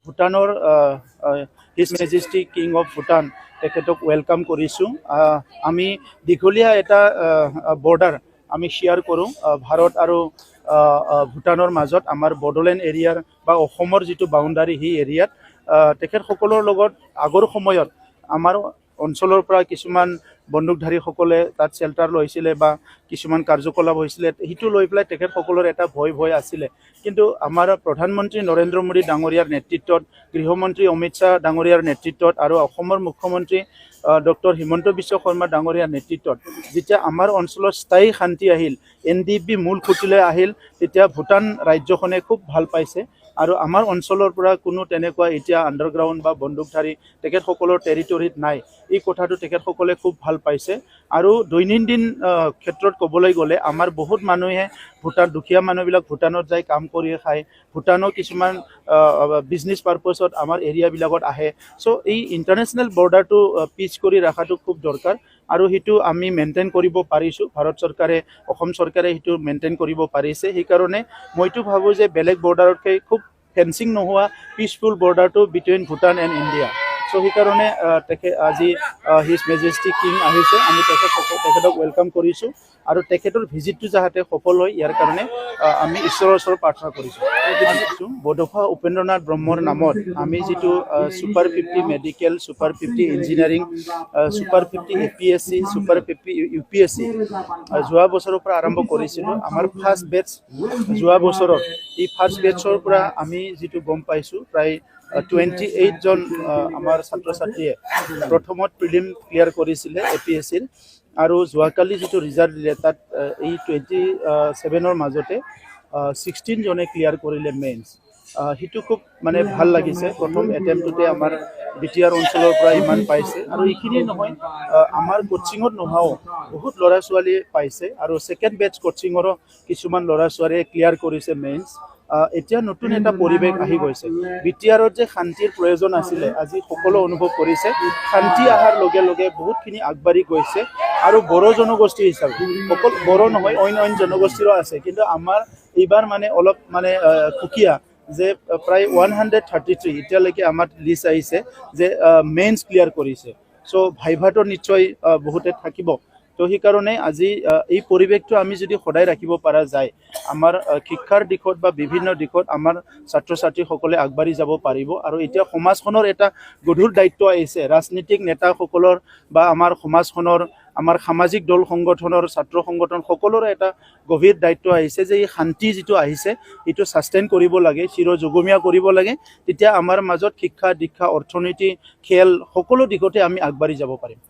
ভূটানৰ his মেজেষ্টি king of Bhutan তেখেতক welcome কৰিছোঁ। আমি দীঘলীয়া এটা বৰ্ডাৰ আমি শ্বেয়াৰ কৰোঁ ভাৰত আৰু ভূটানৰ মাজত আমাৰ বড়োলেণ্ড এৰিয়াৰ বা অসমৰ যিটো বাউণ্ডাৰী সেই এৰিয়াত তেখেতসকলৰ লগত আগৰ সময়ত আমাৰ অঞ্চলৰ পৰা কিছুমান বন্দুকধাৰীসকলে তাত চেল্টাৰ লৈছিলে বা কিছুমান কাৰ্যকলাপ হৈছিলে, সেইটো লৈ পেলাই তেখেতসকলৰ এটা ভয় আছিলে। কিন্তু আমাৰ প্ৰধানমন্ত্ৰী নৰেন্দ্ৰ মোদী ডাঙৰীয়াৰ নেতৃত্বত, গৃহমন্ত্ৰী অমিত শ্বাহ ডাঙৰীয়াৰ নেতৃত্বত আৰু অসমৰ মুখ্যমন্ত্ৰী ডক্টৰ হিমন্ত বিশ্ব শৰ্মা ডাঙৰীয়াৰ নেতৃত্বত যেতিয়া আমাৰ অঞ্চলত স্থায়ী শান্তি আহিল, NDP মূল খুঁটিলৈ আহিল, তেতিয়া ভূটান ৰাজ্যখনে খুব ভাল পাইছে। আৰু আমাৰ অঞ্চলৰ পৰা কোনো তেনেকুৱা এতিয়া আণ্ডাৰগ্ৰাউণ্ড বা বন্দুকধাৰী তেখেতসকলৰ টেৰিটৰীত নাই, এই কথাটো তেখেতসকলে খুব ভাল পাইছে। আৰু দৈনন্দিন ক্ষেত্ৰত ক'বলৈ গ'লে আমাৰ বহুত মানুহে ভূটান, দুখীয়া মানুহবিলাক ভূটানত যাই কাম কৰি খায়, ভূটানৰ কিছুমান বিজনেছ পাৰপছত আমাৰ এৰিয়াবিলাকত আহে। চ' এই ইণ্টাৰনেশ্যনেল বৰ্ডাৰটো পিচ কৰি ৰখাটো খুব দৰকাৰ আৰু সেইটো আমি মেইনটেইন কৰিব পাৰিছোঁ। ভাৰত চৰকাৰে, অসম চৰকাৰে সেইটো মেইনটেইন কৰিব পাৰিছে। সেইকাৰণে মইতো ভাবোঁ যে বেলেগ বৰ্ডাৰতকৈ খুব ফেন্সিং নোহোৱা পিচফুল বৰ্ডাৰটো between Bhutan and India. So' সেইকাৰণে আজি হিজ মেজেষ্টি কিং আহিছে, আমি তেখেতক ৱেলকাম কৰিছোঁ আৰু তেখেতৰ ভিজিটটো যাতে সফল হয় ইয়াৰ কাৰণে আমি ঈশ্বৰৰ ওচৰত প্ৰাৰ্থনা কৰিছোঁ। বডোফা উপেন্দ্ৰনাথ ব্ৰহ্মৰ নামত আমি যিটো super 50 medical, super 50 engineering, super 50 APSC, super 50 UPSC যোৱা বছৰৰ পৰা আৰম্ভ কৰিছিলোঁ। আমাৰ ফাৰ্ষ্ট বেটছ যোৱা বছৰত, এই ফাৰ্ষ্ট বেটছৰ পৰা আমি যিটো গম পাইছোঁ প্ৰায় 28 জন আমাৰ ছাত্ৰ ছাত্ৰীয়ে প্ৰথমত প্ৰিলিম ক্লিয়াৰ কৰিছিলে APSCৰ, আৰু যোৱাকালি যিটো ৰিজাল্ট দিলে তাত এই 27ৰ মাজতে 16 জনে ক্লিয়াৰ কৰিলে মেইনছ। সেইটো খুব মানে ভাল লাগিছে। প্ৰথম এটেম্পটোতে আমাৰ BTR অঞ্চলৰ পৰা ইমান পাইছে, আৰু এইখিনি নহয়, আমাৰ কোচিঙত নোহোৱাও বহুত ল'ৰা ছোৱালীয়ে পাইছে, আৰু ছেকেণ্ড বেটছ কোচিঙৰো কিছুমান ল'ৰা ছোৱালীয়ে ক্লিয়াৰ কৰিছে মেইনছ। এতিয়া নতুন এটা পৰিৱেশ আহি গৈছে। BTRত যে শান্তিৰ প্ৰয়োজন আছিলে, আজি সকলো অনুভৱ কৰিছে শান্তি অহাৰ লগে লগে বহুতখিনি আগবাঢ়ি গৈছে। আৰু বড়ো জনগোষ্ঠী হিচাপে, অকল বড়ো নহয়, অইন জনগোষ্ঠীৰো আছে, কিন্তু আমাৰ এইবাৰ মানে অলপ মানে সুকীয়া যে প্ৰায় 133 এতিয়ালৈকে আমাৰ লিষ্ট আহিছে যে মেইনছ ক্লিয়াৰ কৰিছে। চ' ভাইভাটো নিশ্চয় বহুতে থাকিব। তো সেইকাৰণে আজি এই পৰিৱেশটো আমি যদি সদায় ৰাখিব পৰা যায়, আমাৰ শিক্ষাৰ দিশত বা বিভিন্ন দিশত আমাৰ ছাত্ৰ ছাত্ৰীসকলে আগবাঢ়ি যাব পাৰিব। আৰু এতিয়া সমাজখনৰ এটা গধুৰ দায়িত্ব আহিছে, ৰাজনীতিক নেতাসকলৰ বা আমাৰ সমাজখনৰ, আমাৰ সামাজিক দল সংগঠনৰ, ছাত্ৰ সংগঠন সকলোৰে এটা গভীৰ দায়িত্ব আহিছে যে এই শান্তি যিটো আহিছে এইটো ছাষ্টেইন কৰিব লাগে, চিৰযুগমীয়া কৰিব লাগে। তেতিয়া আমাৰ মাজত শিক্ষা দীক্ষা, অৰ্থনীতি, খেল সকলো দিশতে আমি আগবাঢ়ি যাব পাৰিম।